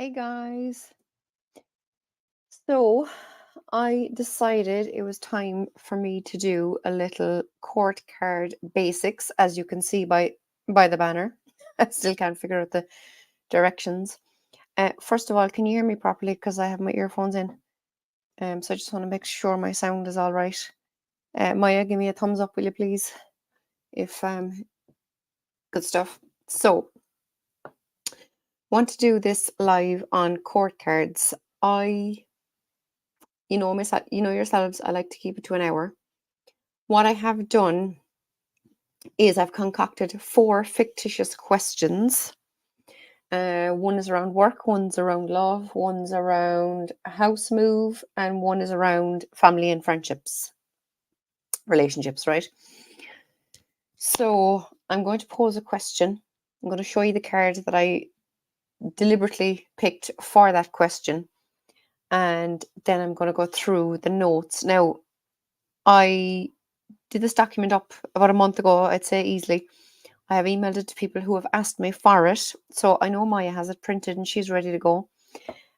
Hey guys. So I decided it was time for me to do a little court card basics, as you can see by the banner. I still can't figure out the directions. First of all, can you hear me properly? Because I have my earphones in. So I just want to make sure my sound is all right. Maya, give me a thumbs up, will you please? If good stuff. So want to do this live on court cards. You know myself, you know yourselves, I like to keep it to an hour. What I have done is I've concocted 4 fictitious questions. One is around work, one's around love, one's around a house move, and one is around family and friendships, relationships, right? So I'm going to pose a question. I'm going to show you the card that I deliberately picked for that question. And then I'm going to go through the notes. Now, I did this document up about a month ago, I'd say easily. I have emailed it to people who have asked me for it. So I know Maya has it printed and she's ready to go.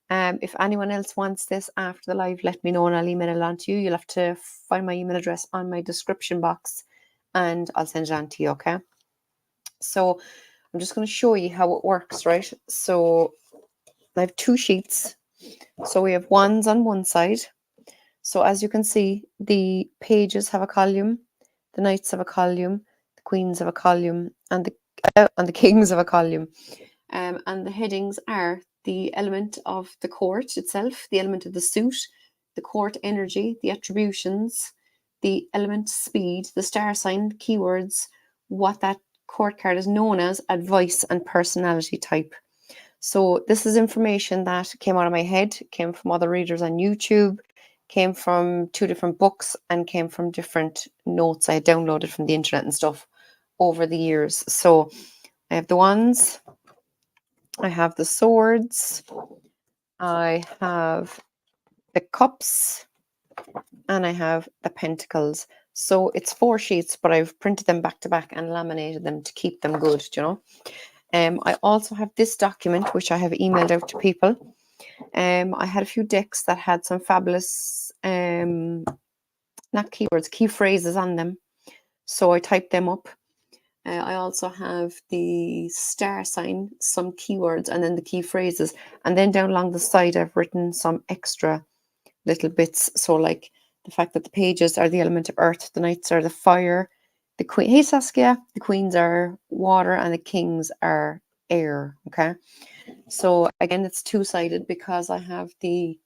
If anyone else wants this after the live, let me know and I'll email it on to you. You'll have to find my email address on my description box and I'll send it on to you, okay? So I'm just going to show you how it works, right? So I have 2 sheets. So we have ones on one side. So as you can see, the pages have a column, the knights have a column, the queens have a column, and the kings have a column. And the headings are the element of the court itself, the element of the suit, the court energy, the attributions, the element speed, the star sign, keywords, what that court card is known as, advice, and personality type. So this is information that came out of my head, came from other readers on YouTube, came from 2 different books, and came from different notes I had downloaded from the internet and stuff over the years. So I have the wands, I have the swords, I have the cups, and I have the pentacles. So it's 4 sheets, but I've printed them back to back and laminated them to keep them good, you know. I also have this document, which I have emailed out to people. I had a few decks that had some fabulous, not keywords, key phrases on them. So I typed them up. I also have the star sign, some keywords, and then the key phrases. And then down along the side, I've written some extra little bits. So like the fact that the pages are the element of earth, the knights are the fire, the queen, hey Saskia, the queens are water, and the kings are air. Okay. So again, it's 2-sided because I have the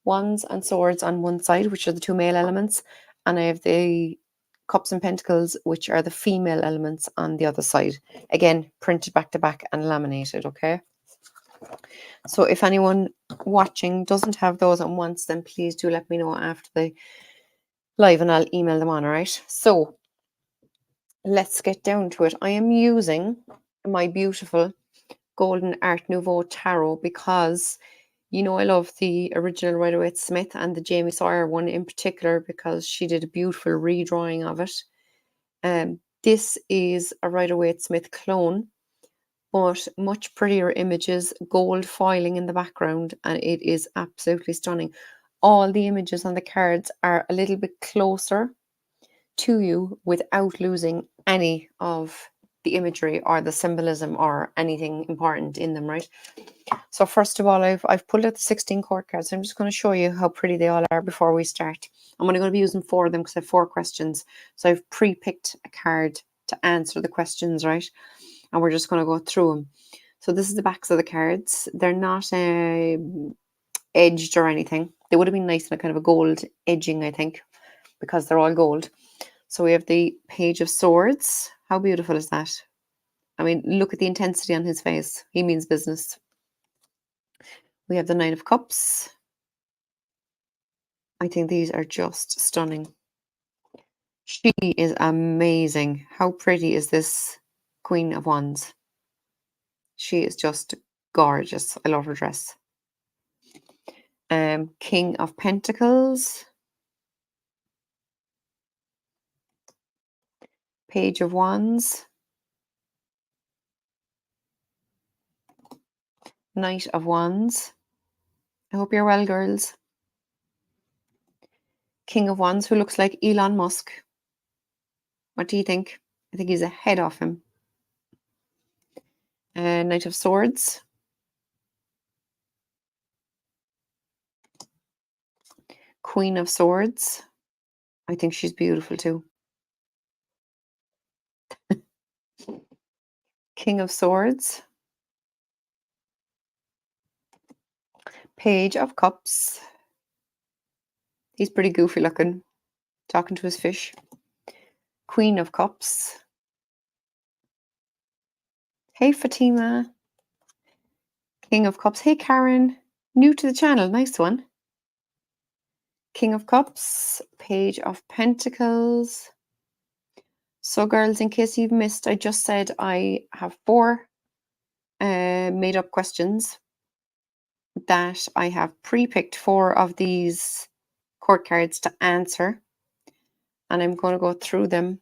wands and swords on one side, which are the 2 male elements, and I have the cups and pentacles, which are the female elements, on the other side. Again, printed back to back and laminated, okay? So if anyone watching doesn't have those and wants them, please do let me know after the live and I'll email them on, all right? So let's get down to it. I am using my beautiful Golden Art Nouveau Tarot because you know I love the original Rider-Waite-Smith and the Jamie Sawyer one in particular because she did a beautiful redrawing of it. This is a Rider-Waite-Smith clone, but much prettier images, gold foiling in the background, and it is absolutely stunning. All the images on the cards are a little bit closer to you without losing any of the imagery or the symbolism or anything important in them, right? So first of all, I've pulled out the 16 court cards. I'm just going to show you how pretty they all are before we start. I'm only going to be using 4 of them because I have 4 questions. So I've pre-picked a card to answer the questions, right? And we're just going to go through them. So this is the backs of the cards. They're not edged or anything. They would have been nice in a kind of a gold edging, I think, because they're all gold. So we have the Page of Swords. How beautiful is that? I mean, look at the intensity on his face. He means business. We have the Nine of Cups. I think these are just stunning. She is amazing. How pretty is this Queen of Wands? She is just gorgeous. I love her dress. King of Pentacles. Page of Wands. Knight of Wands. I hope you're well, girls. King of Wands, who looks like Elon Musk. What do you think? I think he's ahead of him. Knight of Swords. Queen of Swords. I think she's beautiful too. King of Swords. Page of Cups. He's pretty goofy looking, talking to his fish. Queen of Cups. Hey, Fatima. King of Cups. Hey, Karen. New to the channel. Nice one. King of Cups. Page of Pentacles. So, girls, in case you've missed, I just said I have 4 made-up questions that I have pre-picked 4 of these court cards to answer. And I'm going to go through them,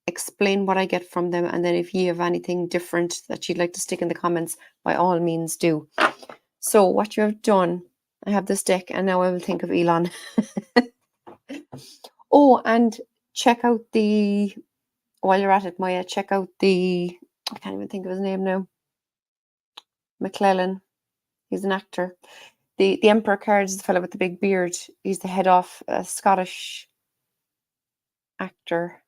explain what I get from them, and then if you have anything different that you'd like to stick in the comments, by all means do. So what you have done, I have this deck, and now I will think of Elon. Oh, and check out while you're at it, Maya, check out I can't even think of his name now. McClellan. He's an actor. The Emperor card is the fellow with the big beard. He's the head of a Scottish actor.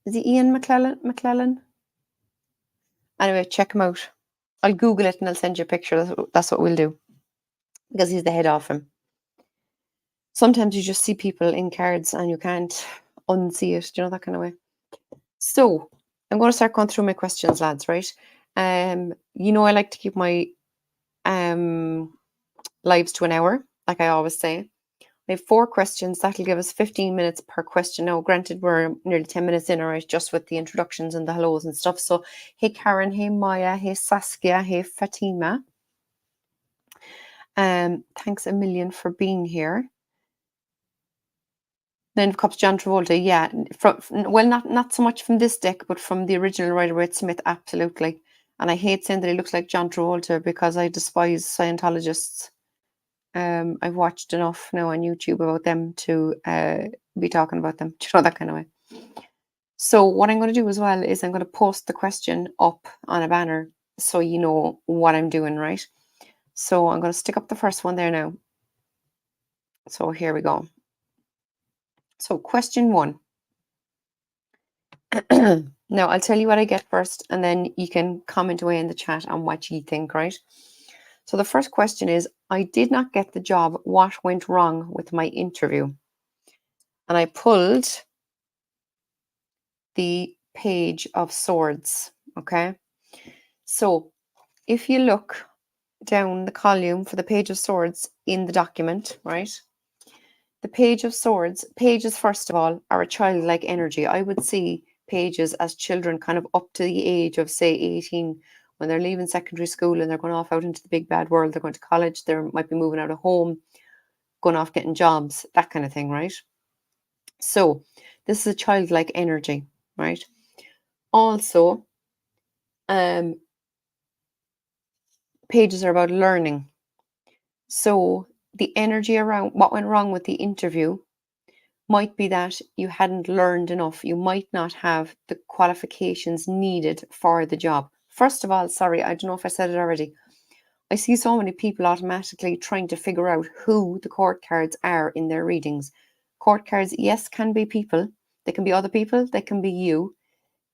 Is he Ian McClellan? Anyway, check him out. I'll Google it and I'll send you a picture. That's what we'll do. Because he's the head of him. Sometimes you just see people in cards and you can't unsee it. Do you know, that kind of way? So, I'm going to start going through my questions, lads, right? You know, I like to keep my lives to an hour, like I always say. I have 4 questions. That'll give us 15 minutes per question. Now, granted, we're nearly 10 minutes in, all right, just with the introductions and the hellos and stuff. So, hey, Karen, hey, Maya, hey, Saskia, hey, Fatima. Thanks a million for being here. 9 of Cups, John Travolta, yeah. Well, not so much from this deck, but from the original Rider-Waite-Smith, absolutely. And I hate saying that he looks like John Travolta because I despise Scientologists. I've watched enough now on YouTube about them to be talking about them, you know, that kind of way. So what I'm going to do as well is I'm going to post the question up on a banner so you know what I'm doing, right? So I'm going to stick up the first one there now. So here we go. So question 1. Now I'll tell you what I get first, and then you can comment away in the chat on what you think, right? So the first question is, I did not get the job. What went wrong with my interview? And I pulled the Page of Swords, okay? So if you look down the column for the Page of Swords in the document, right? The Page of Swords, pages, first of all, are a childlike energy. I would see pages as children kind of up to the age of, say, 18, when they're leaving secondary school and they're going off out into the big bad world. They're going to college, they might be moving out of home, going off getting jobs, that kind of thing, right? So this is a childlike energy, right? Also, pages are about learning. So the energy around what went wrong with the interview might be that you hadn't learned enough. You might not have the qualifications needed for the job. First of all, sorry, I don't know if I said it already. I see so many people automatically trying to figure out who the court cards are in their readings. Court cards, yes, can be people. They can be other people. They can be you.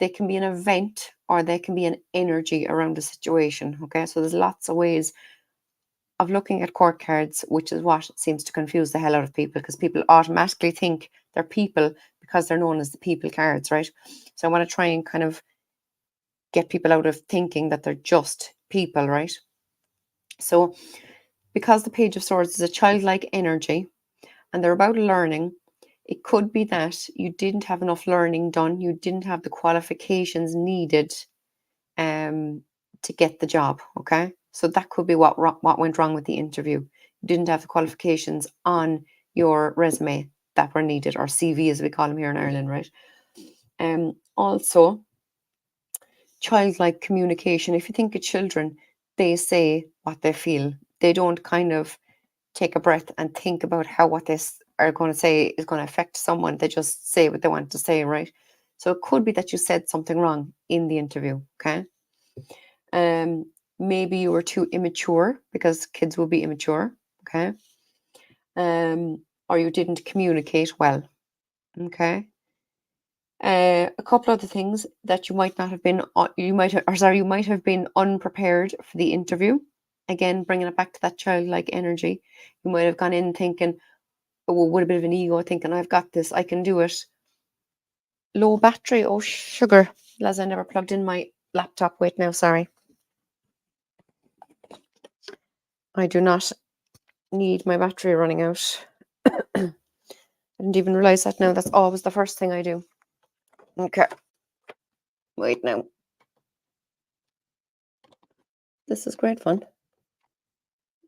They can be an event, or they can be an energy around a situation. Okay, so there's lots of ways of looking at court cards, which is what seems to confuse the hell out of people, because people automatically think they're people because they're known as the people cards, right? So I want to try and kind of get people out of thinking that they're just people, right? So because the Page of Swords is a childlike energy and they're about learning, it could be that you didn't have enough learning done. You didn't have the qualifications needed to get the job, okay? So that could be what went wrong with the interview. You didn't have the qualifications on your resume that were needed, or CV as we call them here in Ireland, right? Also, childlike communication. If you think of children, they say what they feel. They don't kind of take a breath and think about how what they are going to say is going to affect someone. They just say what they want to say, right? So it could be that you said something wrong in the interview, okay? Maybe you were too immature, because kids will be immature, okay? Or you didn't communicate well, okay? A couple other things that you might not have been, you might have been unprepared for the interview. Again, bringing it back to that childlike energy. You might have gone in thinking, with a bit of an ego, thinking, I've got this, I can do it. Low battery, oh sugar. As I never plugged in my laptop. Wait now, sorry. I do not need my battery running out. I didn't even realize that now. That's always the first thing I do. Okay. Wait now. This is great fun.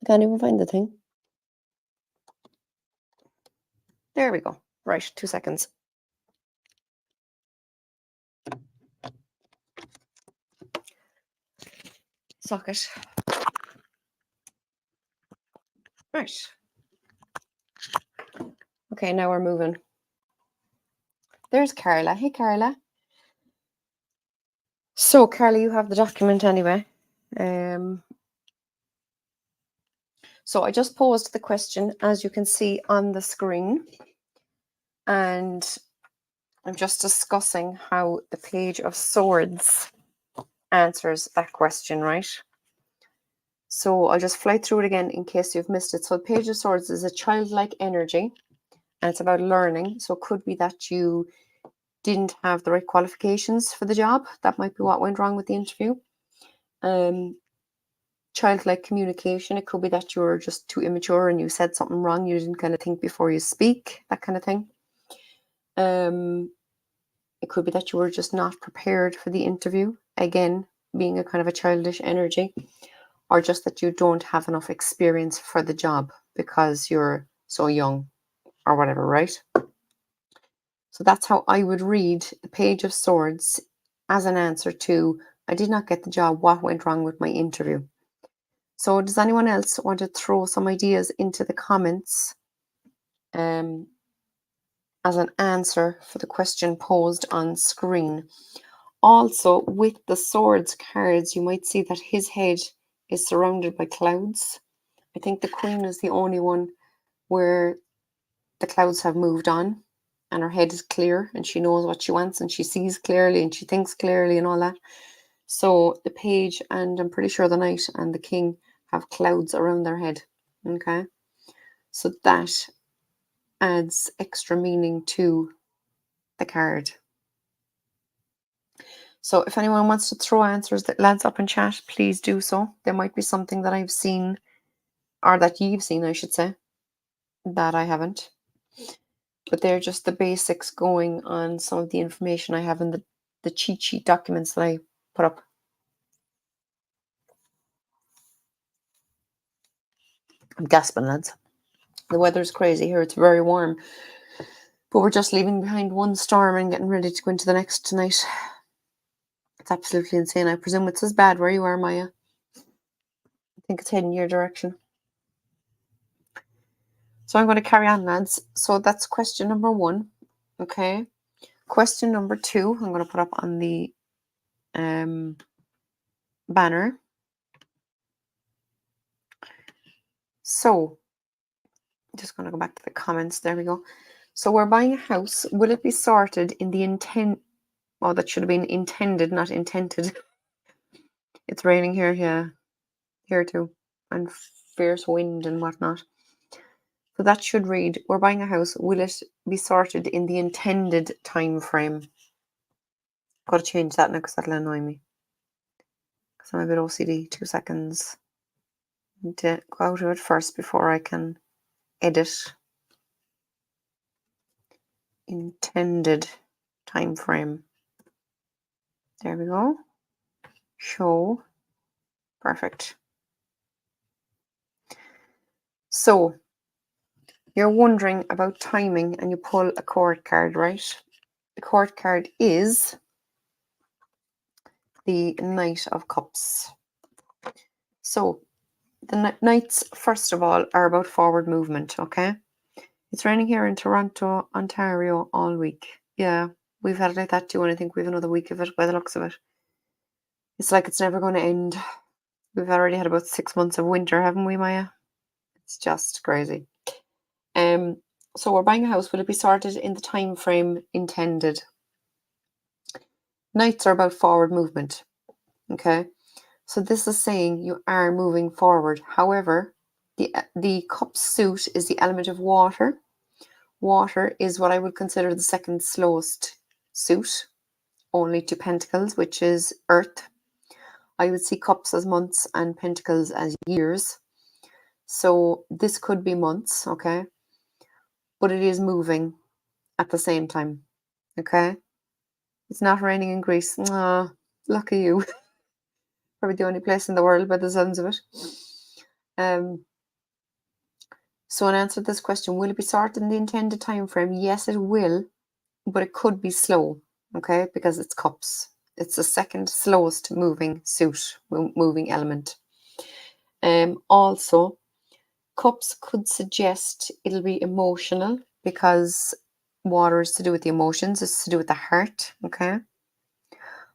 I can't even find the thing. There we go. Right, 2 seconds. Socket. Right. Okay, now we're moving. There's Carla. Hey, Carla. So, Carla, you have the document anyway. So I just posed the question, as you can see on the screen, and I'm just discussing how the Page of Swords answers that question, right? So I'll just fly through it again in case you've missed it. So the Page of Swords is a childlike energy, and it's about learning. So it could be that you didn't have the right qualifications for the job. That might be what went wrong with the interview. Childlike communication. It could be that you were just too immature and you said something wrong. You didn't kind of think before you speak, that kind of thing. It could be that you were just not prepared for the interview. Again, being a kind of a childish energy, or just that you don't have enough experience for the job because you're so young or whatever, right? So that's how I would read the Page of Swords as an answer to, I did not get the job, what went wrong with my interview? So does anyone else want to throw some ideas into the comments as an answer for the question posed on screen? Also, with the Swords cards, you might see that his head is surrounded by clouds. I think the Queen is the only one where the clouds have moved on and her head is clear and she knows what she wants and she sees clearly and she thinks clearly and all that. So the Page, and I'm pretty sure the Knight and the King, have clouds around their head. Okay, so that adds extra meaning to the card. So if anyone wants to throw answers that lads up in chat, please do so. There might be something that I've seen, or that you've seen, I should say, that I haven't. But they're just the basics going on some of the information I have in the cheat sheet documents that I put up. I'm gasping, lads. The weather's crazy here. It's very warm. But we're just leaving behind one storm and getting ready to go into the next tonight. It's absolutely insane. I presume it's as bad where you are, Maya. I think it's heading your direction. So I'm going to carry on, lads. So that's question number 1. Okay. Question number 2, I'm going to put up on the banner. So I'm just going to go back to the comments. There we go. So we're buying a house. Will it be sorted in the intent? Oh, that should have been intended, not intended. It's raining here, yeah. Here too. And fierce wind and whatnot. So that should read, we're buying a house. Will it be sorted in the intended time frame? I've got to change that now because that'll annoy me. Because I'm a bit OCD. 2 seconds. Need to go out of it first before I can edit. Intended time frame. There we go. Show. Perfect. So you're wondering about timing and you pull a court card, right? The court card is the Knight of Cups. So the nights, first of all, are about forward movement, okay? It's raining here in Toronto, Ontario all week. Yeah, we've had it like that too, and I think we've another week of it by the looks of it. It's like it's never going to end. We've already had about 6 months of winter, haven't we, Maya? It's just crazy. So we're buying a house. Will it be sorted in the time frame intended? Nights are about forward movement, okay? So this is saying you are moving forward. However, the cup suit is the element of water. Water is what I would consider the second slowest suit, only to pentacles, which is earth. I would see cups as months and pentacles as years. So this could be months, okay? But it is moving at the same time, okay? It's not raining in Greece. Ah, lucky you. Probably the only place in the world by the sounds of it. So in answer to this question, will it be sorted in the intended time frame? Yes, it will, but it could be slow, okay? Because it's cups. It's the second slowest moving suit, moving element. Also, cups could suggest it'll be emotional because water is to do with the emotions, it's to do with the heart, okay?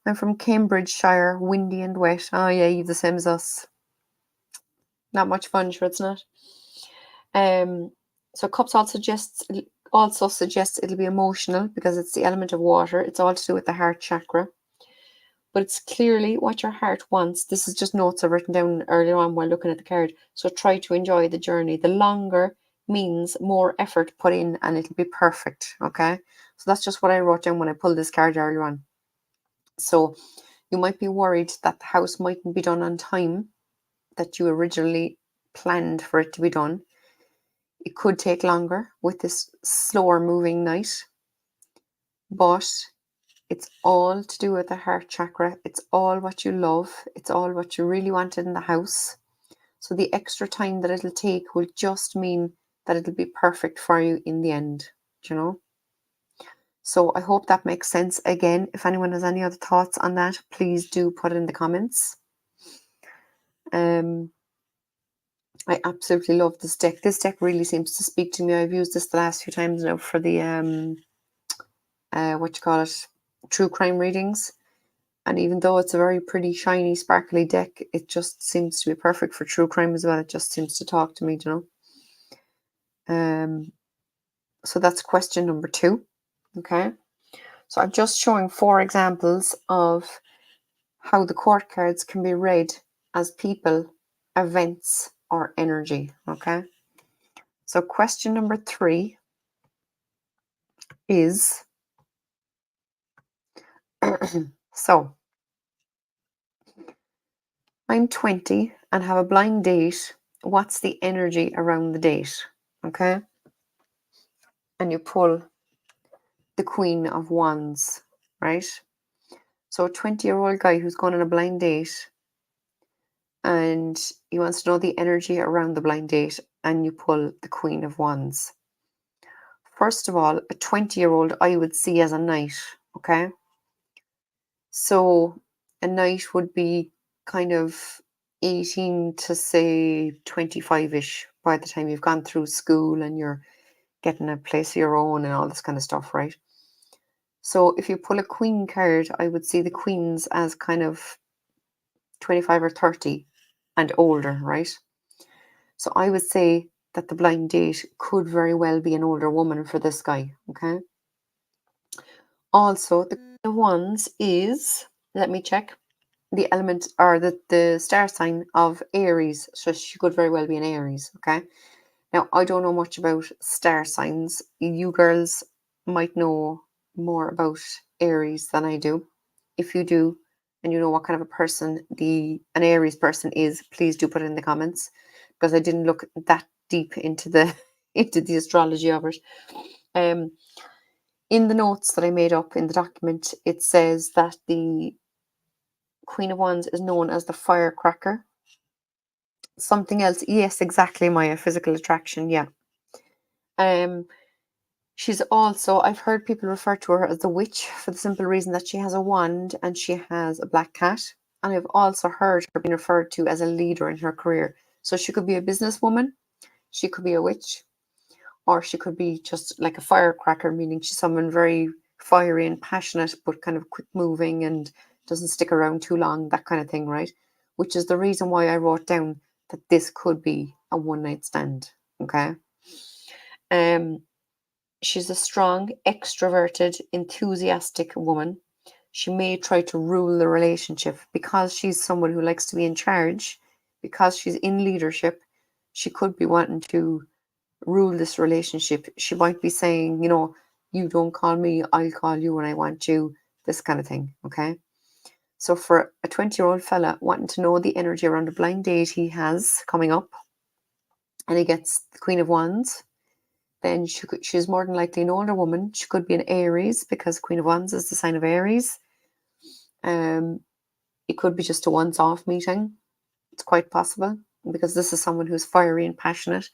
I'm from Cambridgeshire, windy and wet. Oh yeah, you've the same as us. Not much fun, sure it's not. So cups also suggests it'll be emotional because it's the element of water. It's all to do with the heart chakra. But it's clearly what your heart wants. This is just notes I've written down earlier on while looking at the card. So try to enjoy the journey. The longer means more effort put in and it'll be perfect. Okay. So that's just what I wrote down when I pulled this card earlier on. So you might be worried that the house mightn't be done on time, that you originally planned for it to be done. It could take longer with this slower moving night, but it's all to do with the heart chakra. It's all what you love. It's all what you really wanted in the house. So the extra time that it'll take will just mean that it'll be perfect for you in the end, you know? So I hope that makes sense. Again, if anyone has any other thoughts on that, please do put it in the comments. I absolutely love this deck. This deck really seems to speak to me. I've used this the last few times now for the true crime readings. And even though it's a very pretty, shiny, sparkly deck, it just seems to be perfect for true crime as well. It just seems to talk to me, you know. So that's question number 2. Okay. So I'm just showing 4 examples of how the court cards can be read as people, events, or energy. Okay. So question number 3 is so I'm 20 and have a blind date. What's the energy around the date? Okay. And you pull the Queen of Wands, right? So a 20-year-old guy who's gone on a blind date and he wants to know the energy around the blind date, and you pull the Queen of Wands. First of all, a 20-year-old I would see as a knight, okay? So a knight would be kind of 18 to say 25-ish by the time you've gone through school and you're getting a place of your own and all this kind of stuff, right? So if you pull a queen card, I would see the queens as kind of 25 or 30 and older, right? So I would say that the blind date could very well be an older woman for this guy, okay? Also, the Queen of Wands is, let me check, the element or the star sign of Aries. So she could very well be an Aries, okay? Now, I don't know much about star signs. You girls might know more about Aries than I do. If you do, and you know what kind of a person an Aries person is, please do put it in the comments, because I didn't look that deep into the into the astrology of it. In the notes that I made up in the document, it says that the Queen of Wands is known as the firecracker. Something else, yes, exactly, Maya, physical attraction, yeah. She's also, I've heard people refer to her as the witch for the simple reason that she has a wand and she has a black cat. And I've also heard her being referred to as a leader in her career. So she could be a businesswoman, she could be a witch, or she could be just like a firecracker, meaning she's someone very fiery and passionate, but kind of quick moving and doesn't stick around too long, that kind of thing, right? Which is the reason why I wrote down that this could be a one night stand. Okay. She's a strong, extroverted, enthusiastic woman. She may try to rule the relationship because she's someone who likes to be in charge, because she's in leadership. She could be wanting to rule this relationship. She might be saying, you don't call me, I'll call you when I want you, this kind of thing. Okay. So for a 20-year-old fella wanting to know the energy around a blind date he has coming up, and he gets the Queen of Wands, then she's more than likely an older woman. She could be an Aries because Queen of Wands is the sign of Aries. It could be just a once-off meeting. It's quite possible because this is someone who's fiery and passionate.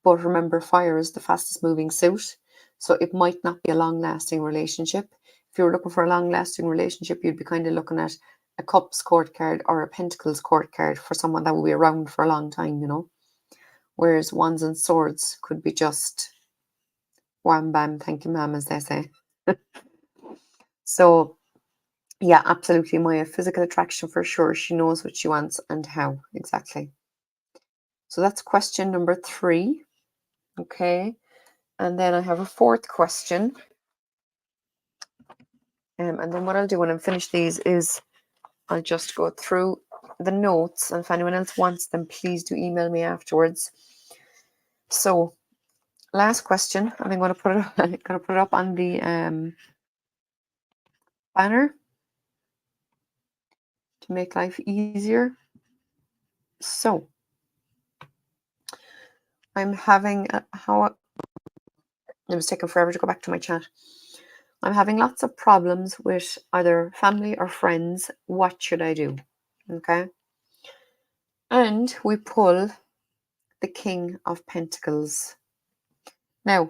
But remember, fire is the fastest moving suit. So it might not be a long-lasting relationship. If you were looking for a long-lasting relationship, you'd be kind of looking at a Cups court card or a Pentacles court card for someone that will be around for a long time, Whereas Wands and Swords could be just wham bam, thank you ma'am, as they say. So yeah, absolutely, Maya. Physical attraction for sure. She knows what she wants and how exactly. So that's question number 3. Okay. And then I have a 4th question. And then what I'll do when I'm finished these is I'll just go through the notes. And if anyone else wants them, please do email me afterwards. So last question, and I'm going to put it up on the banner to make life easier. So I'm having it was taking forever to go back to my chat. I'm having lots of problems with either family or friends. What should I do? Okay. And we pull the King of Pentacles. Now,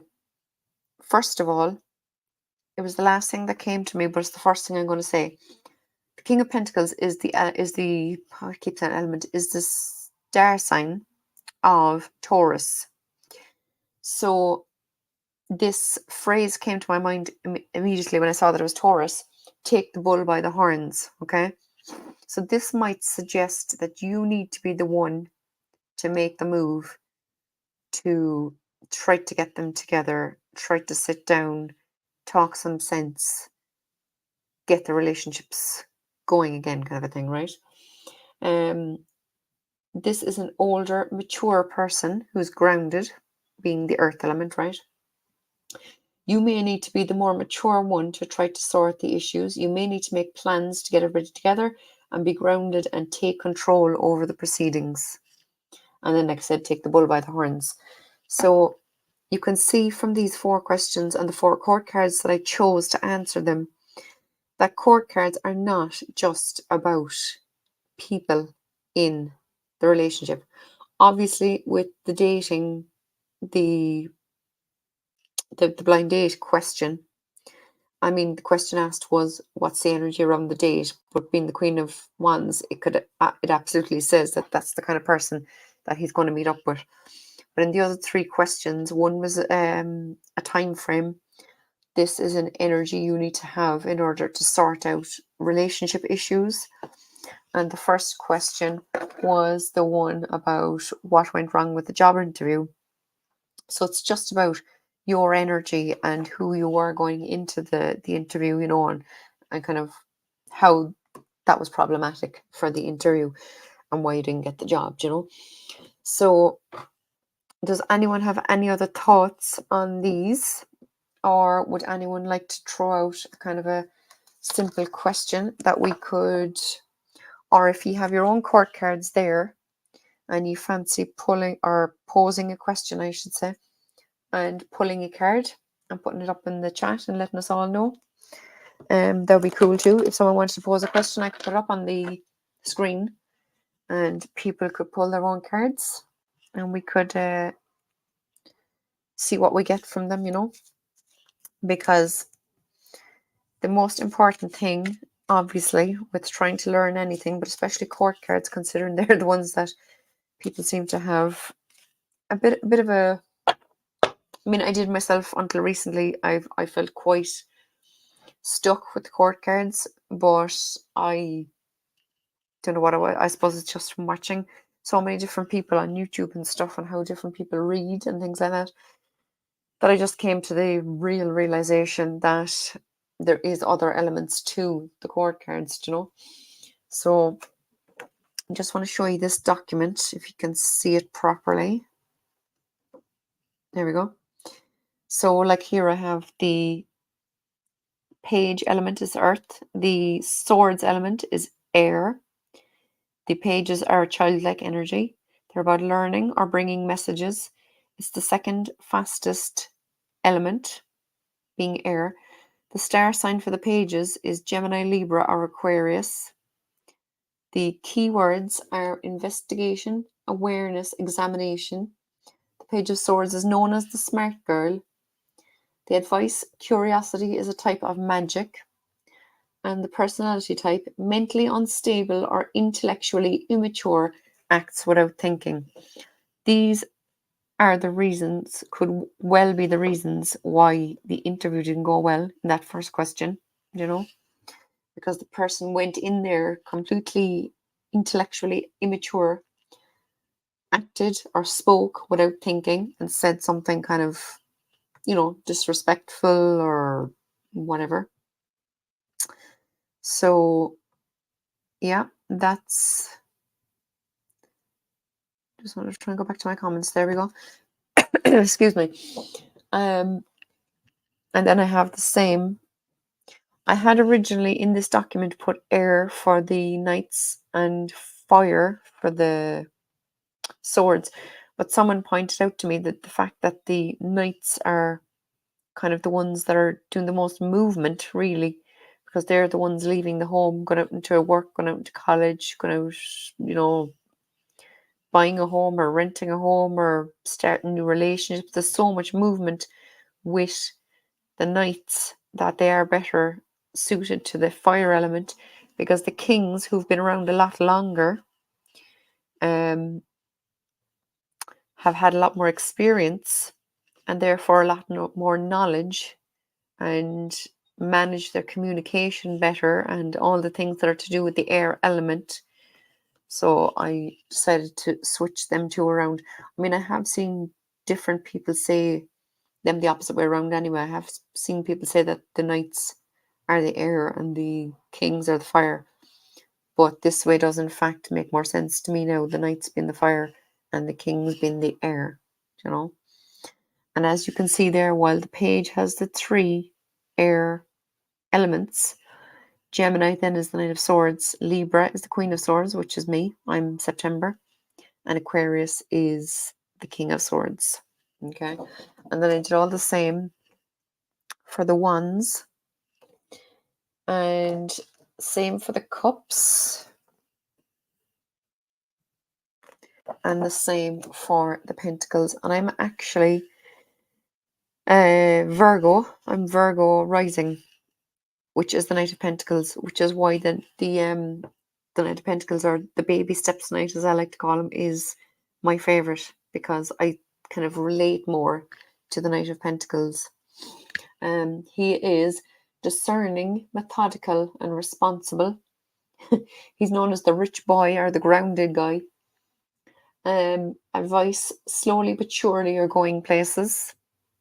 first of all, it was the last thing that came to me, but it's the first thing I'm going to say. The King of Pentacles is the I keep saying element, is the star sign of Taurus. So this phrase came to my mind immediately when I saw that it was Taurus. Take the bull by the horns. Okay. So this might suggest that you need to be the one to make the move, to try to get them together, try to sit down, talk some sense, get the relationships going again, kind of a thing, right? This is an older, mature person who's grounded, being the earth element, right? You may need to be the more mature one to try to sort the issues. You may need to make plans to get everybody together and be grounded and take control over the proceedings. And then, like I said, take the bull by the horns. So you can see from these 4 questions and the 4 court cards that I chose to answer them, that court cards are not just about people in the relationship. Obviously, with the dating, the blind date question, I mean, the question asked was, what's the energy around the date? But being the Queen of Wands, it absolutely says that that's the kind of person that he's going to meet up with. But in the other 3 questions, one was a time frame. This is an energy you need to have in order to sort out relationship issues. And the first question was the one about what went wrong with the job interview. So it's just about your energy and who you were going into the interview, and kind of how that was problematic for the interview and why you didn't get the job, So does anyone have any other thoughts on these? Or would anyone like to throw out kind of a simple question that we could, or if you have your own court cards there and you fancy pulling or posing a question, I should say, and pulling a card and putting it up in the chat and letting us all know. That would be cool too. If someone wanted to pose a question, I could put it up on the screen and people could pull their own cards and we could see what we get from them, because the most important thing obviously, with trying to learn anything, but especially court cards, considering they're the ones that people seem to have a bit of a. I mean, I did myself until recently. I felt quite stuck with the court cards, but I don't know what it was. I suppose it's just from watching so many different people on YouTube and stuff, and how different people read and things like that, that I just came to the real realization that there is other elements to the court cards, you know. So I just want to show you this document if you can see it properly. There we go. So like here I have the page element is earth, the swords element is air, the pages are childlike energy, they're about learning or bringing messages. It's the second fastest element, being air. The star sign for the pages is Gemini, Libra, or Aquarius. The keywords are investigation, awareness, examination. The Page of Swords is known as the smart girl. The advice, curiosity is a type of magic. And the personality type, mentally unstable or intellectually immature, acts without thinking. These are the reasons, could well be the reasons why the interview didn't go well in that first question, you know, because the person went in there completely intellectually immature, acted or spoke without thinking, and said something kind of, you know, disrespectful or whatever. So yeah, that's, just want to try and go back to my comments. There we go. Excuse me. And then I have the same. I had originally in this document put air for the knights and fire for the swords, but someone pointed out to me that the fact that the knights are kind of the ones that are doing the most movement, really, because they're the ones leaving the home, going out into work, going out into college, going out, you know, buying a home or renting a home or starting new relationships. There's so much movement with the knights that they are better suited to the fire element, because the kings who've been around a lot longer have had a lot more experience and therefore a lot more knowledge, and manage their communication better and all the things that are to do with the air element. So I decided to switch them two around. I mean, I have seen different people say them the opposite way around anyway. I have seen people say that the knights are the air and the kings are the fire. But this way does in fact make more sense to me now. The knights being the fire and the kings being the air, you know. And as you can see there, while the page has the 3 air elements, Gemini then is the Knight of Swords, Libra is the Queen of Swords, which is me, I'm September, and Aquarius is the King of Swords. Okay, and then I did all the same for the wands, and same for the cups, and the same for the pentacles. And I'm actually Virgo. I'm Virgo rising, which is the Knight of Pentacles, which is why the Knight of Pentacles, or the baby steps knight as I like to call him, is my favorite, because I kind of relate more to the Knight of Pentacles. He is discerning, methodical, and responsible. He's known as the rich boy or the grounded guy. Advice, slowly but surely you're going places.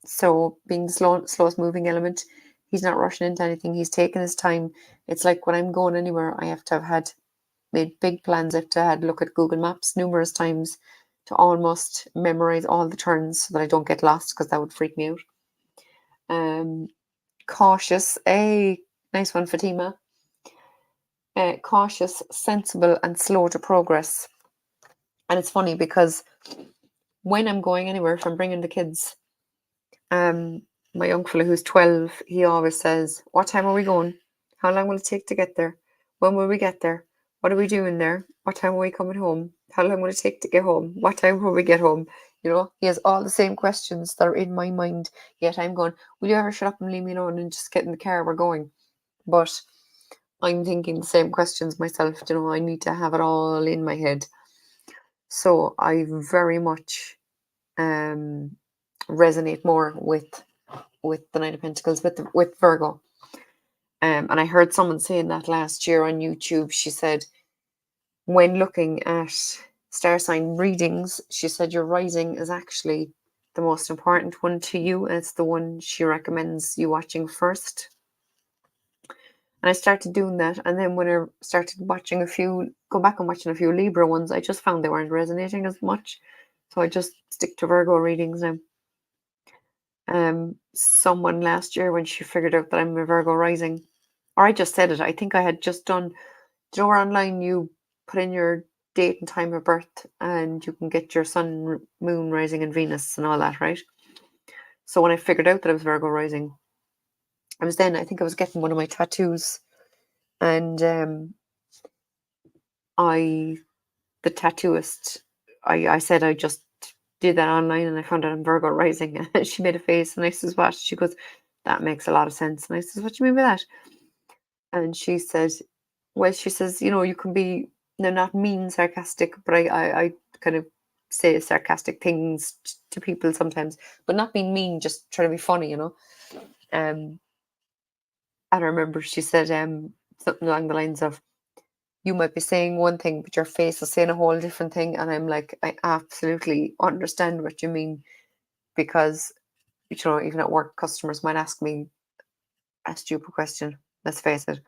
So being the slowest moving element, he's not rushing into anything. He's taking his time. It's like when I'm going anywhere, I have to have had made big plans. I have to had look at Google Maps numerous times to almost memorize all the turns so that I don't get lost, because that would freak me out. Cautious, a nice one, Fatima. Cautious, sensible, and slow to progress. And it's funny because when I'm going anywhere, if I'm bringing the kids, my young fella who's 12, he always says, "What time are we going? How long will it take to get there? When will we get there? What are we doing there? What time are we coming home? How long will it take to get home? What time will we get home?" You know, he has all the same questions that are in my mind, yet I'm going, "Will you ever shut up and leave me alone and just get in the car, we're going?" But I'm thinking the same questions myself. You know, I need to have it all in my head. So I very much resonate more with the Knight of Pentacles, with Virgo. And I heard someone saying that last year on YouTube. She said, when looking at star sign readings, she said your rising is actually the most important one to you, and it's the one she recommends you watching first. And I started doing that, and then when I started watching go back and watching a few Libra ones, I just found they weren't resonating as much. So I just stick to Virgo readings now. Someone last year, when she figured out that I'm a Virgo rising, or I just said it, I think I had just done, do you know where online you put in your date and time of birth and you can get your sun, moon, rising, and Venus and all that, right? So when I figured out that I was Virgo rising, I think I was getting one of my tattoos, and the tattooist, I said I just did that online and I found out I'm Virgo rising. And she made a face and I says, what? She goes, that makes a lot of sense. And I says, what do you mean by that? And she said, well, she says, you know, you can be, they're not mean sarcastic, but I kind of say sarcastic things to people sometimes, but not being mean, just trying to be funny, you know. And I remember she said something along the lines of, you might be saying one thing, but your face is saying a whole different thing. And I'm like, I absolutely understand what you mean, because, you know, even at work, customers might ask me a stupid question, let's face it.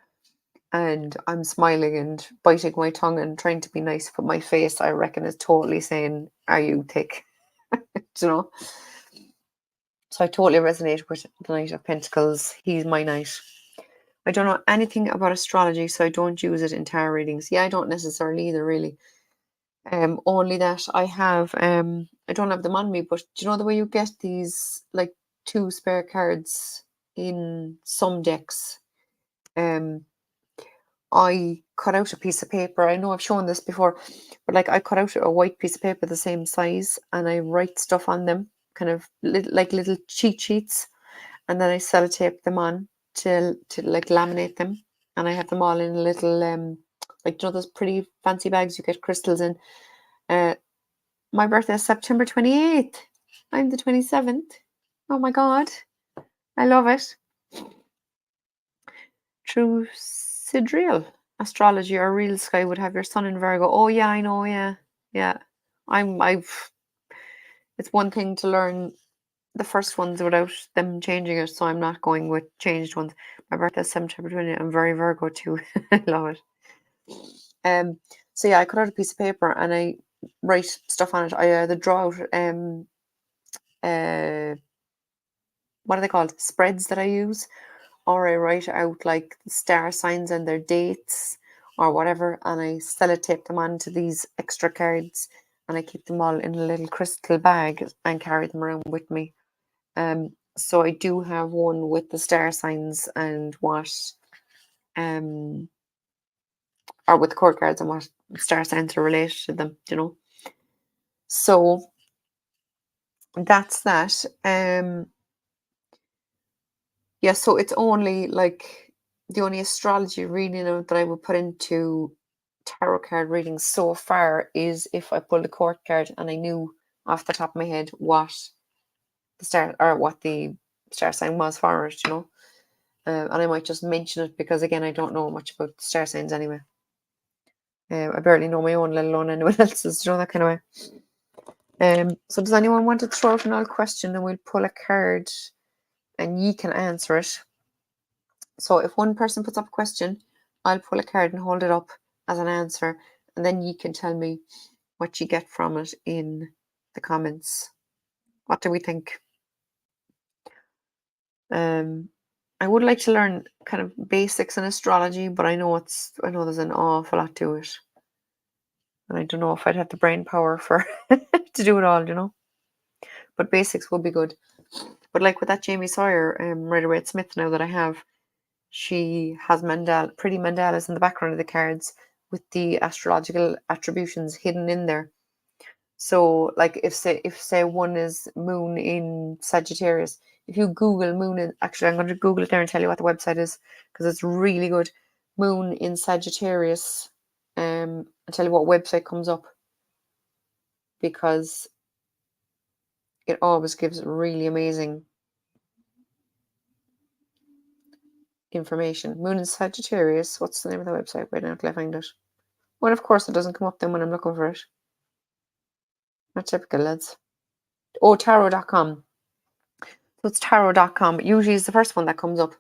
And I'm smiling and biting my tongue and trying to be nice, but my face, I reckon, is totally saying, are you thick? You know? So I totally resonate with the Knight of Pentacles. He's my knight. I don't know anything about astrology, so I don't use it in tarot readings. Yeah, I don't necessarily either, really. Only that I have, I don't have them on me, but do you know the way you get these, like, 2 spare cards in some decks? I cut out a piece of paper. I know I've shown this before, but like I cut out a white piece of paper the same size and I write stuff on them, kind of like little cheat sheets, and then I sellotape them on to like laminate them, and I have them all in a little like, you know, those pretty fancy bags you get crystals in. My birthday is September 28th. I'm the 27th. Oh my god, I love it. True Sidriel astrology or real sky would have your sun in Virgo. Oh yeah, I know, yeah. Yeah. I've it's one thing to learn the first ones without them changing it, so I'm not going with changed ones. My birthday is September 20th. I'm very Virgo too. I love it. So yeah, I cut out a piece of paper and I write stuff on it. I either draw out what are they called? Spreads that I use, or I write out like the star signs and their dates or whatever, and I sellotape them onto these extra cards, and I keep them all in a little crystal bag and carry them around with me. So I do have one with the star signs and what, or with the court cards and what star signs are related to them, you know. So that's that. Yeah, so it's only like the only astrology reading that I would put into tarot card readings so far is if I pulled a court card and I knew off the top of my head what the star sign was for it, you know. And I might just mention it because, again, I don't know much about star signs anyway. I barely know my own, let alone anyone else's, you know, that kind of way. So does anyone want to throw out an old question and we'll pull a card and ye can answer it? So if one person puts up a question, I'll pull a card and hold it up as an answer, and then you can tell me what you get from it in the comments. What do we think? I would like to learn kind of basics in astrology, but I know there's an awful lot to it. And I don't know if I'd have the brain power for to do it all, you know. But basics would be good. But like with that Jamie Sawyer, Rider-Waite-Smith now that I have, she has pretty mandalas in the background of the cards with the astrological attributions hidden in there. So like if say one is moon in Sagittarius, if you Google moon in, actually I'm going to Google it there and tell you what the website is because it's really good. Moon in Sagittarius. I'll tell you what website comes up, because it always gives really amazing information. Moon in Sagittarius. What's the name of the website? Wait now till I find it. Well, of course, it doesn't come up then when I'm looking for it. Not typical, lads. Oh, tarot.com. So it's tarot.com. Usually it's the first one that comes up.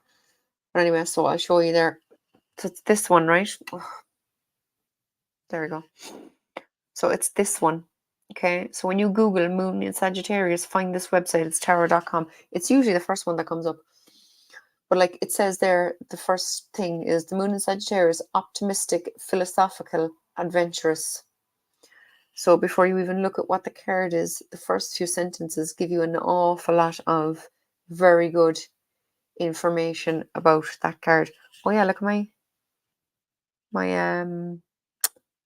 But anyway, so I'll show you there. So it's this one, right? Oh, there we go. So it's this one. Okay. So when you Google Moon in Sagittarius, find this website. It's tarot.com. It's usually the first one that comes up. But like it says there, the first thing is the Moon in Sagittarius, optimistic, philosophical, adventurous. So before you even look at what the card is, the first few sentences give you an awful lot of very good information about that card. Oh yeah, look at my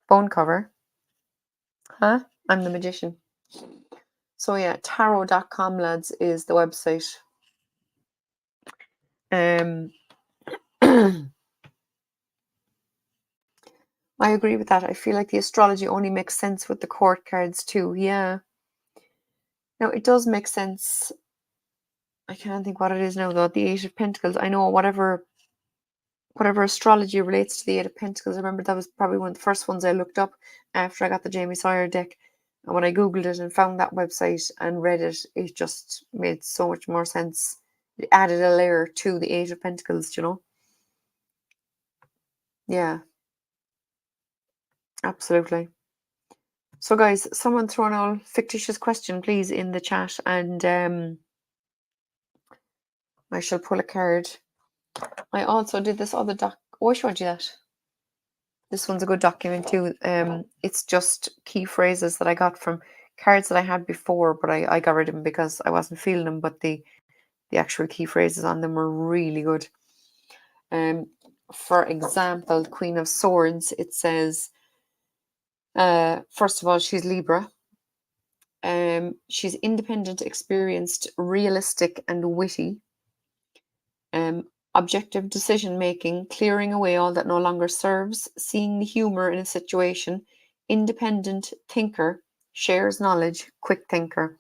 phone cover. Huh? I'm the magician. So yeah, tarot.com, lads, is the website. I agree with that. I feel like the astrology only makes sense with the court cards too. Yeah. Now it does make sense. I can't think what it is now though. The Eight of Pentacles. I know whatever astrology relates to the Eight of Pentacles. I remember that was probably one of the first ones I looked up after I got the Jamie Sawyer deck. And when I Googled it and found that website and read it, it just made so much more sense. It added a layer to the Eight of Pentacles, you know? Yeah, absolutely. So guys, someone throw an all fictitious question, please, in the chat, and I shall pull a card. I also did this other doc. Oh, I showed you that. This one's a good document too. It's just key phrases that I got from cards that I had before, but I got rid of them because I wasn't feeling them. But the actual key phrases on them were really good. For example, Queen of Swords. It says, first of all, she's Libra. She's independent, experienced, realistic, and witty. Objective decision making, clearing away all that no longer serves, seeing the humor in a situation, independent thinker, shares knowledge, quick thinker.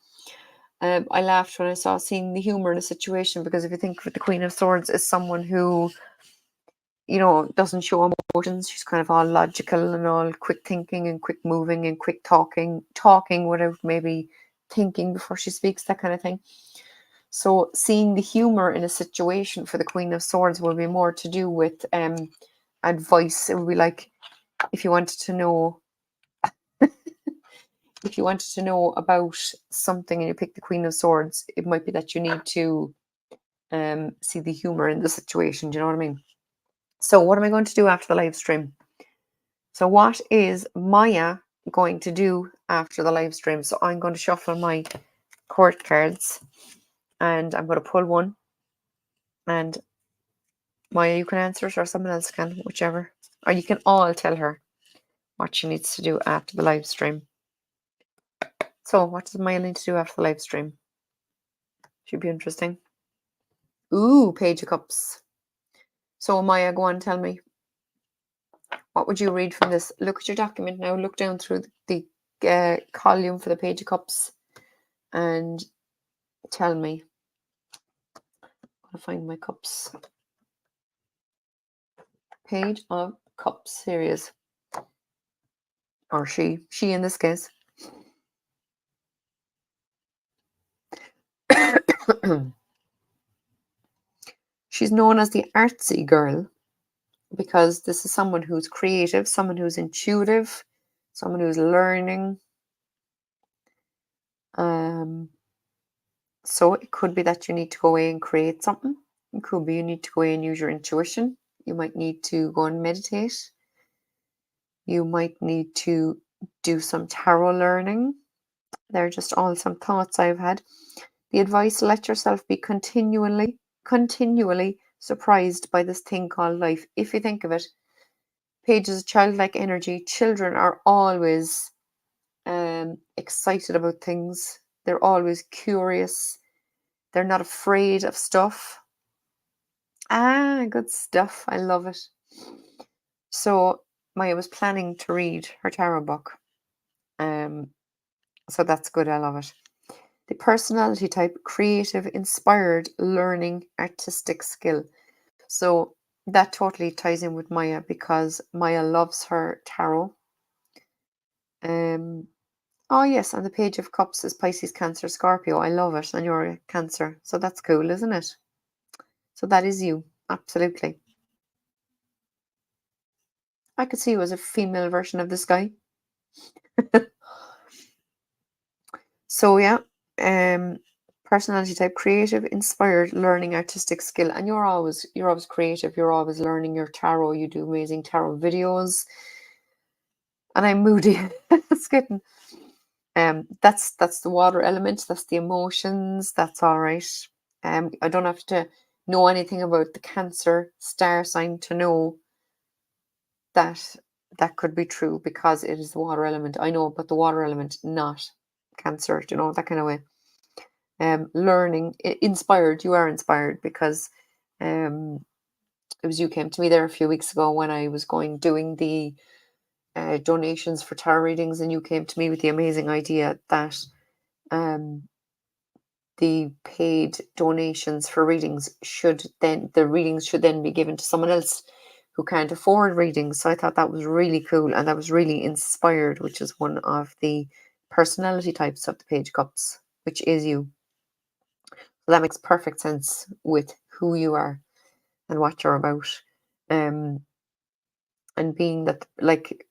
I laughed when I saw seeing the humor in a situation, because if you think with the Queen of Swords is someone who, you know, doesn't show emotions. She's kind of all logical and all quick thinking and quick moving and quick talking without maybe thinking before she speaks, that kind of thing. So seeing the humor in a situation for the Queen of Swords will be more to do with advice. It would be like if you wanted to know about something and you pick the Queen of Swords, it might be that you need to see the humor in the situation. Do you know what I mean? So what am I going to do after the live stream? So what is Maya going to do after the live stream? So I'm going to shuffle my court cards and I'm going to pull one, and Maya, you can answer it or someone else can, whichever. Or you can all tell her what she needs to do after the live stream. So what does Maya need to do after the live stream? Should be interesting. Ooh, Page of Cups. So Maya, go on, tell me. What would you read from this? Look at your document now. Look down through the column for the Page of Cups and tell me. I'm going to find my cups. Page of Cups. Here he is. Or she. She in this case. She's known as the artsy girl because this is someone who's creative, someone who's intuitive, someone who's learning. So it could be that you need to go away and create something. It could be you need to go away and use your intuition. You might need to go and meditate. You might need to do some tarot learning. They're just all some thoughts I've had. The advice: let yourself be continually surprised by this thing called life. If you think of it, Page is a childlike energy. Children are always excited about things. They're always curious. They're not afraid of stuff. Good stuff. I love it. So Maya was planning to read her tarot book. So that's good. I love it. The personality type, creative, inspired, learning, artistic skill. So that totally ties in with Maya because Maya loves her tarot. Oh yes, and the Page of Cups is Pisces, Cancer, Scorpio. I love it, and you're a Cancer, so that's cool, isn't it? So that is you, absolutely. I could see you as a female version of this guy. So yeah, um, personality type, creative, inspired, learning, artistic skill, and you're always creative. You're always learning your tarot. You do amazing tarot videos, and I'm moody. It's getting. That's the water element. That's the emotions. That's all right. I don't have to know anything about the Cancer star sign to know that that could be true because it is the water element. I know about the water element, not Cancer. You know, that kind of way. Learning, inspired. You are inspired because um, it was you came to me there a few weeks ago when I was doing the donations for tarot readings, and you came to me with the amazing idea that um, the paid donations for readings the readings should then be given to someone else who can't afford readings. So I thought that was really cool, and that was really inspired, which is one of the personality types of the Page Cups, which is you. So that makes perfect sense with who you are and what you're about. Um, and being that, like,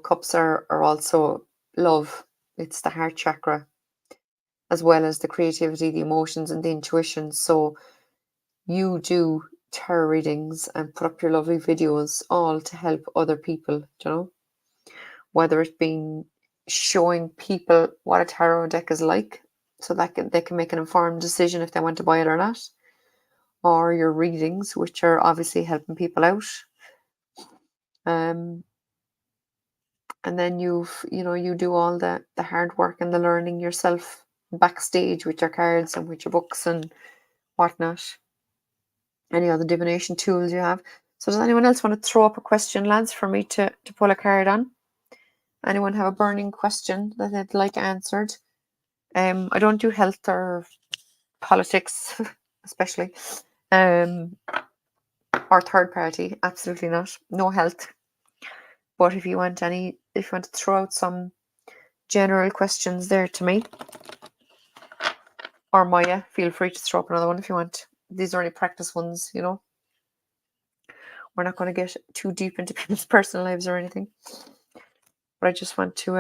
cups are also love. It's the heart chakra, as well as the creativity, the emotions, and the intuition. So you do tarot readings and put up your lovely videos all to help other people, whether it being showing people what a tarot deck is like so that they can make an informed decision if they want to buy it or not, or your readings, which are obviously helping people out. Um, and then you do all the hard work and the learning yourself backstage with your cards and with your books and whatnot. Any other divination tools you have. So does anyone else want to throw up a question, lads, for me to pull a card on? Anyone have a burning question that they'd like answered? I don't do health or politics, especially, or third party. Absolutely not. No health. But if you want to throw out some general questions there to me, or Maya, feel free to throw up another one if you want. These are only practice ones, We're not going to get too deep into people's personal lives or anything. But I just want to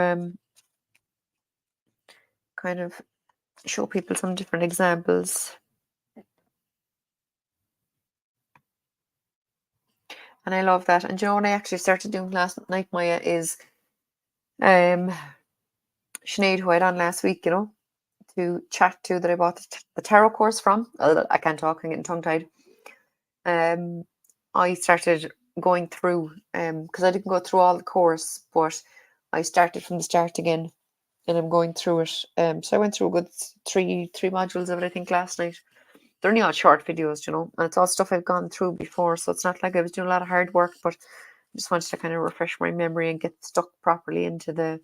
kind of show people some different examples. And I love that. And what I actually started doing last night, Maya, is Sinead, who I had on last week, to chat to, that I bought the tarot course from. I can't talk, I'm getting tongue-tied. I started going through, because I didn't go through all the course, but I started from the start again, and I'm going through it. So I went through a good three modules of it, I think, last night. They're only all short videos, and it's all stuff I've gone through before, so it's not like I was doing a lot of hard work, but I just wanted to kind of refresh my memory and get stuck properly into the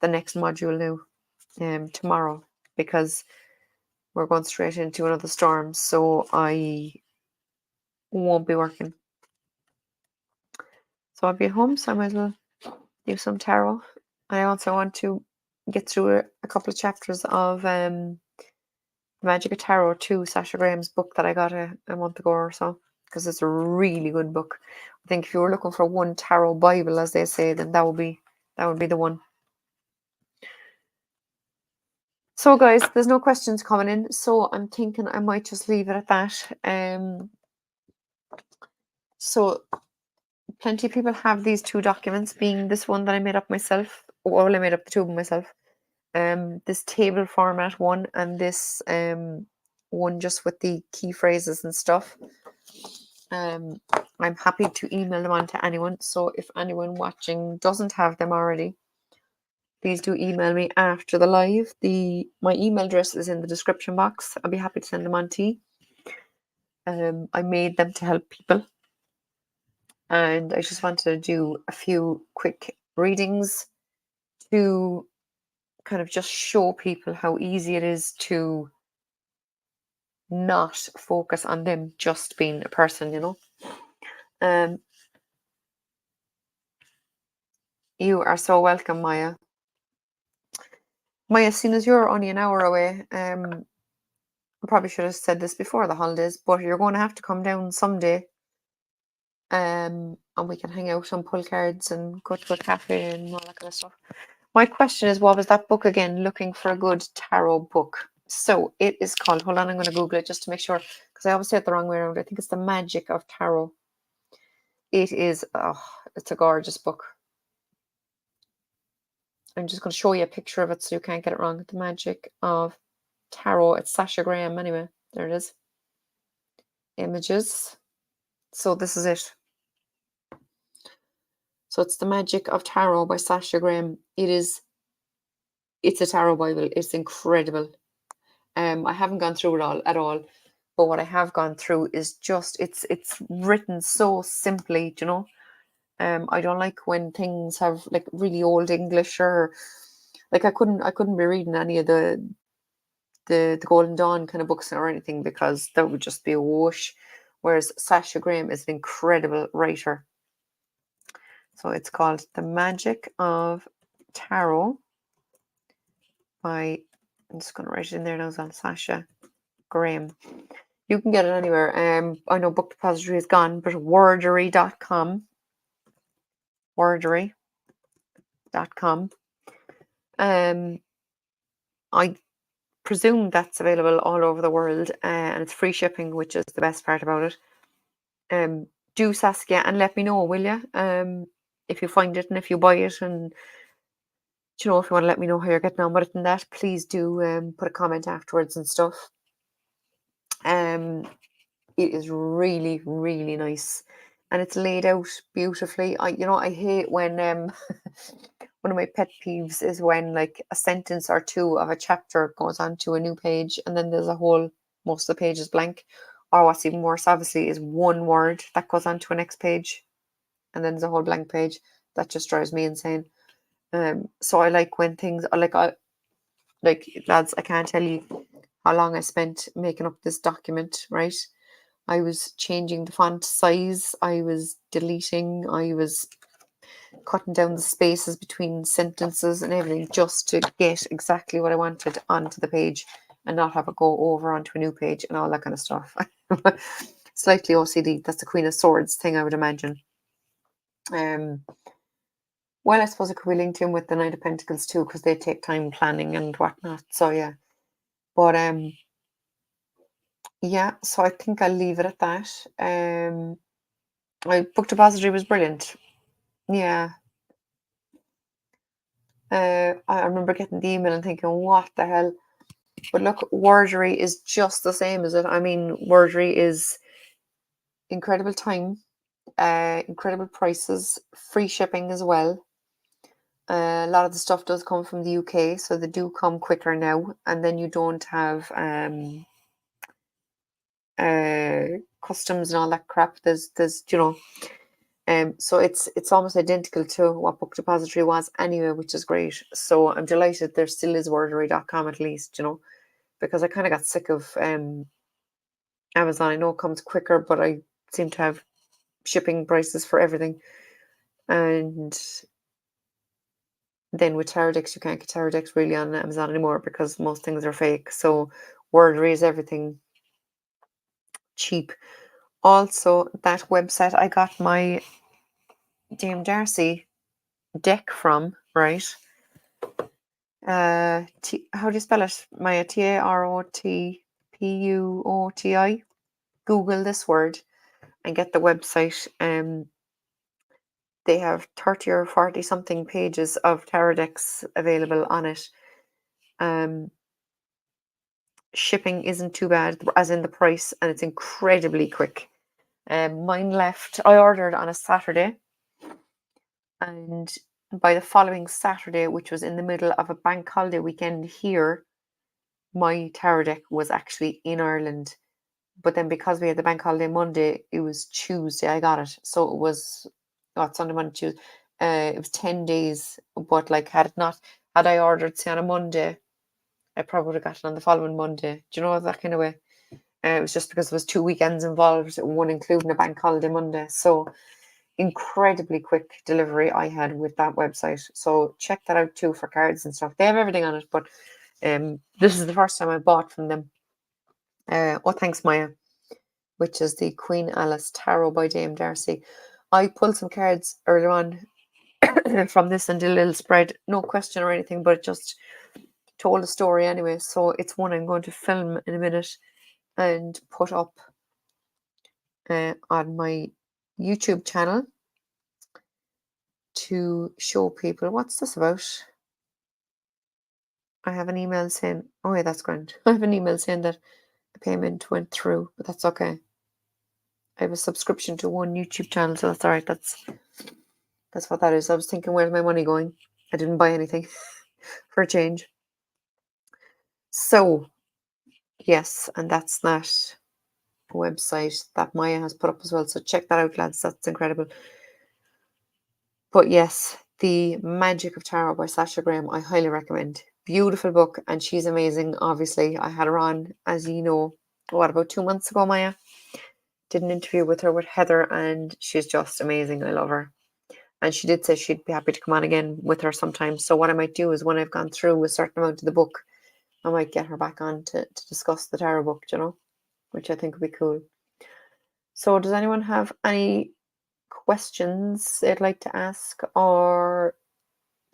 next module now, tomorrow, because we're going straight into another storm, so I won't be working. So I'll be at home, so I might as well do some tarot. I also want to get through a couple of chapters of Magic of Tarot 2, Sasha Graham's book that I got a month ago or so, because it's a really good book. I think if you were looking for one tarot Bible, as they say, then that would be the one. So guys, there's no questions coming in, so I'm thinking I might just leave it at that. So plenty of people have these two documents, being this one that I made up myself. Well, I made up the two of them myself. This table format one, and this one just with the key phrases and stuff. I'm happy to email them on to anyone. So if anyone watching doesn't have them already, please do email me after the live. My email address is in the description box. I'll be happy to send them on to you. I made them to help people. and I just wanted to do a few quick readings to kind of just show people how easy it is to not focus on them just being a person, you know. Um, you are so welcome, Maya. Maya, as soon as you're only an hour away, I probably should have said this before the holidays, but you're going to have to come down someday, and we can hang out and pull cards and go to a cafe and all that kind of stuff. My question is, what was that book again? Looking for a good tarot book. So it is called, hold on, I'm going to Google it just to make sure, because I always say it the wrong way around. I think it's The Magic of Tarot. It is, oh, it's a gorgeous book. I'm just going to show you a picture of it so you can't get it wrong. The Magic of Tarot. It's Sasha Graham anyway. There it is. Images. So this is it. So it's The Magic of Tarot by Sasha Graham. It's a tarot Bible. It's incredible. I haven't gone through it all at all, but what I have gone through is just it's written so simply, you know. I don't like when things have like really old English, or like I couldn't be reading any of the Golden Dawn kind of books or anything, because that would just be a whoosh. Whereas Sasha Graham is an incredible writer. So it's called The Magic of Tarot by, I'm just going to write it in there now, on Sasha Graham. You can get it anywhere. I know Book Depository is gone, but wordery.com. Wordery.com. I presume that's available all over the world, and it's free shipping, which is the best part about it. Do Saskia and let me know, will you? If you find it and if you buy it, and if you want to let me know how you're getting on with it and that, please do put a comment afterwards and stuff. It is really, really nice, and it's laid out beautifully. I hate when one of my pet peeves is when like a sentence or two of a chapter goes on to a new page, and then there's most of the page is blank. Or what's even worse, obviously, is one word that goes on to a next page, and then there's a whole blank page. That just drives me insane. So I like when things lads, I can't tell you how long I spent making up this document, right? I was changing the font size, I was deleting, I was cutting down the spaces between sentences and everything, just to get exactly what I wanted onto the page and not have it go over onto a new page and all that kind of stuff. Slightly OCD. That's the Queen of Swords thing, I would imagine. Well, I suppose it could be linked in with the Knight of Pentacles too, because they take time planning and whatnot. So yeah. But yeah, so I think I'll leave it at that. My Book Depository was brilliant. Yeah. I remember getting the email and thinking, what the hell? But look, Wordery is just the same as it. I mean, Wordery is incredible time, incredible prices, free shipping as well. A lot of the stuff does come from the UK, so they do come quicker now, and then you don't have customs and all that crap. There's so it's almost identical to what Book Depository was anyway, which is great. So I'm delighted there still is wordery.com at least, because I kind of got sick of Amazon. I know it comes quicker, but I seem to have shipping prices for everything. And then with tarot decks, you can't get tarot decks really on Amazon anymore because most things are fake. So Wordery is everything cheap. Also, that website I got my Dame Darcy deck from, right? How do you spell it? Maya, TAROTPUOTI. Google this word and get the website. They have 30 or 40 something pages of tarot decks available on it. Shipping isn't too bad, as in the price, and it's incredibly quick. Mine left, I ordered on a Saturday, and by the following Saturday, which was in the middle of a bank holiday weekend here, my tarot deck was actually in Ireland But then because we had the bank holiday Monday, it was Tuesday I got it. So it was Sunday, Monday, Tuesday. It was 10 days. But like had I ordered say on a Monday, I probably would have got it on the following Monday. Do you know, that kind of way? It was just because there was 2 weekends involved, one including a bank holiday Monday. So incredibly quick delivery I had with that website. So check that out too for cards and stuff. They have everything on it, but this is the first time I bought from them. Oh, thanks, Maya, which is the Queen Alice Tarot by Dame Darcy. I pulled some cards earlier on from this and did a little spread, no question or anything, but it just told a story anyway. So it's one I'm going to film in a minute and put up on my YouTube channel to show people. What's this about? I have an email saying, oh yeah, that's grand. I have an email saying that the payment went through, but that's okay. I have a subscription to one YouTube channel, so that's all right. That's what that is. I was thinking, where's my money going? I didn't buy anything for a change. So, yes, and that's that website that Maya has put up as well. So check that out, lads. That's incredible. But yes, The Magic of Tarot by Sasha Graham, I highly recommend. Beautiful book, and she's amazing. Obviously, I had her on, as you know, about 2 months ago, Maya. Did an interview with her with Heather, and she's just amazing. I love her. And she did say she'd be happy to come on again with her sometime. So what I might do is when I've gone through a certain amount of the book, I might get her back on to discuss the tarot book, you know, which I think would be cool. So does anyone have any questions they'd like to ask or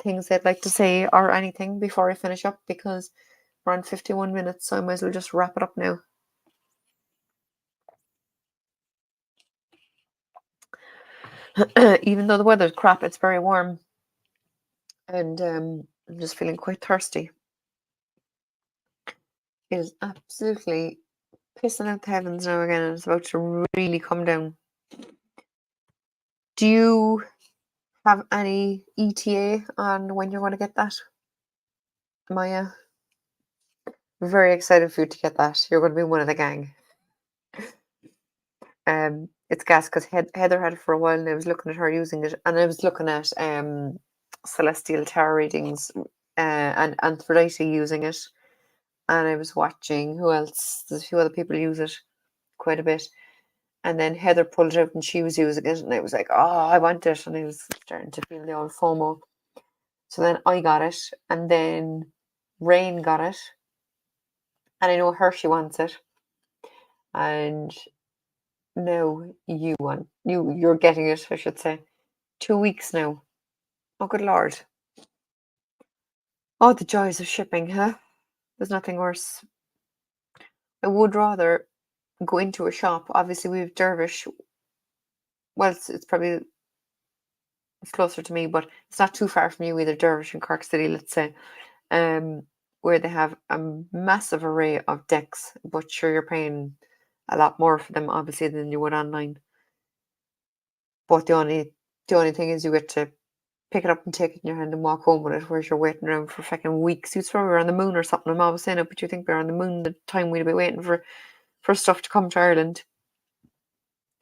things they'd like to say or anything before I finish up? Because we're on 51 minutes, so I might as well just wrap it up now. Even though the weather's crap, it's very warm. And I'm just feeling quite thirsty. It is absolutely pissing out the heavens now again, and it's about to really come down. Do you have any ETA on when you're going to get that, Maya? Very excited for you to get that. You're going to be one of the gang. It's gas because Heather had it for a while, and I was looking at her using it, and I was looking at Celestial Tarot readings and Aphrodite using it, and I was watching who else. There's a few other people use it quite a bit. And then Heather pulled it out and she was using it, and I was like, oh, I want it. And I was starting to feel the old FOMO. So then I got it, and then Rain got it. And I know Hershey wants it. And now you're getting it, I should say. 2 weeks now. Oh, good Lord. Oh, the joys of shipping, huh? There's nothing worse. I would rather go into a shop. Obviously, we have Dervish. Well, it's probably it's closer to me, but it's not too far from you either. Dervish in Cork City, let's say, where they have a massive array of decks, but sure, you're paying a lot more for them, obviously, than you would online. But the only thing is you get to pick it up and take it in your hand and walk home with it, whereas you're waiting around for fucking weeks. You'd swear we were on the moon or something. I'm always saying it, but you think we were on the moon the time we'd be waiting for stuff to come to Ireland.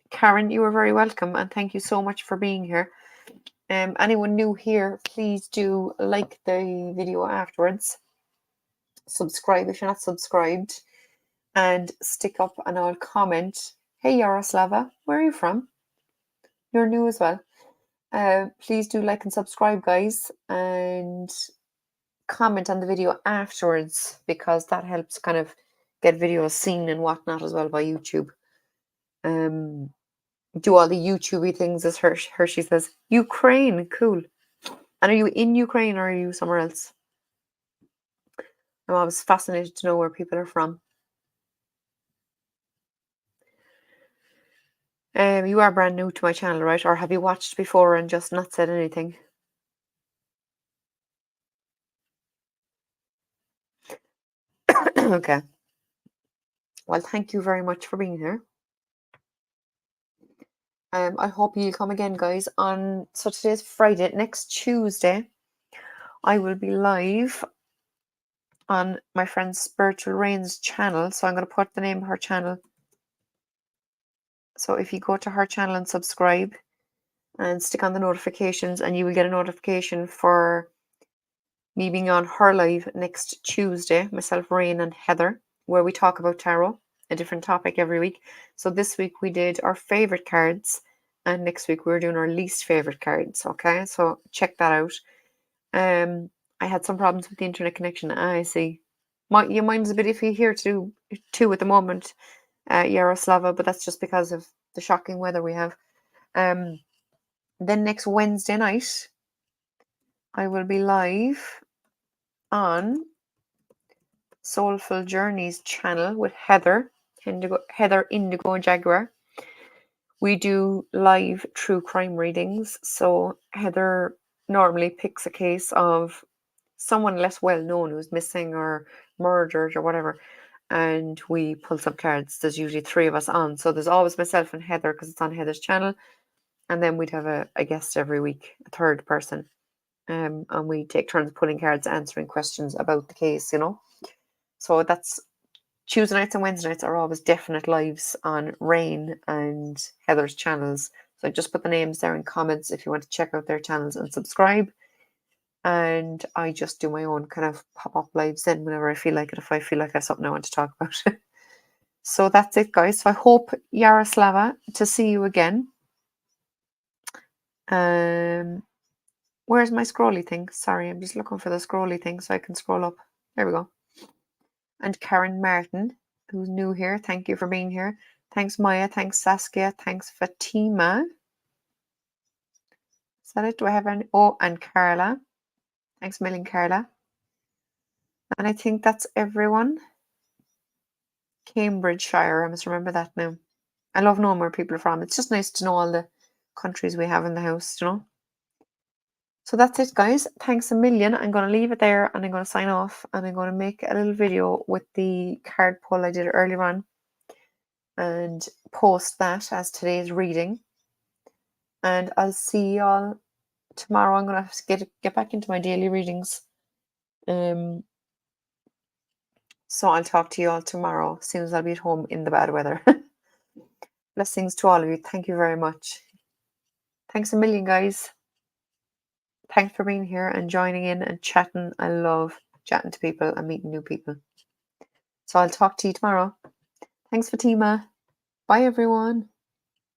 Karen, you are very welcome, and thank you so much for being here. Anyone new here, please do like the video afterwards. Subscribe if you're not subscribed, and stick up an old comment. Hey Yaroslava, where are you from? You're new as well. Please do like and subscribe, guys, and comment on the video afterwards, because that helps kind of get videos seen and whatnot as well by YouTube. Do all the YouTubey things, as Hershey says. Ukraine, cool. And are you in Ukraine or are you somewhere else? I'm always fascinated to know where people are from. You are brand new to my channel, right? Or have you watched before and just not said anything? Okay. Well, thank you very much for being here. I hope you'll come again, guys. So today's Friday. Next Tuesday, I will be live on my friend Spiritual Rain's channel. So I'm going to put the name of her channel So if you go to her channel and subscribe and stick on the notifications, and you will get a notification for me being on her live next Tuesday, myself, Rain, and Heather, where we talk about tarot, a different topic every week. So this week we did our favorite cards, and next week we're doing our least favorite cards. Okay, so check that out. I had some problems with the internet connection. I see. Your mind's a bit iffy here too at the moment, Yaroslava, but that's just because of the shocking weather we have. Then next Wednesday night, I will be live on Soulful Journeys channel with Heather Indigo Jaguar. We do live true crime readings. So Heather normally picks a case of someone less well known who's missing or murdered or whatever, and we pull some cards. There's usually 3 of us on, so there's always myself and Heather because it's on Heather's channel, and then we'd have a guest every week, a third person, and we take turns pulling cards, answering questions about the case, So that's Tuesday nights and Wednesday nights are always definite lives on Rain and Heather's channels. So I just put the names there in comments if you want to check out their channels and subscribe. And I just do my own kind of pop-up lives then whenever I feel like it, if I feel like I have something I want to talk about. So that's it, guys. So I hope, Yaroslava, to see you again. Where's my scrolly thing? Sorry, I'm just looking for the scrolly thing so I can scroll up. There we go. And Karen Martin, who's new here, thank you for being here. Thanks, Maya. Thanks, Saskia. Thanks, Fatima. Is that it? Do I have any? Oh, and Carla. Thanks a million, Carla. And I think that's everyone. Cambridgeshire, I must remember that now. I love knowing where people are from. It's just nice to know all the countries we have in the house, So that's it, guys. Thanks a million. I'm going to leave it there and I'm going to sign off, and I'm going to make a little video with the card pull I did earlier on and post that as today's reading. And I'll see y'all tomorrow. I'm going to have to get back into my daily readings. So I'll talk to you all tomorrow as soon as I'll be at home in the bad weather. Blessings to all of you. Thank you very much. Thanks a million, guys. Thanks for being here and joining in and chatting. I love chatting to people and meeting new people. So I'll talk to you tomorrow. Thanks, Fatima. Bye, everyone.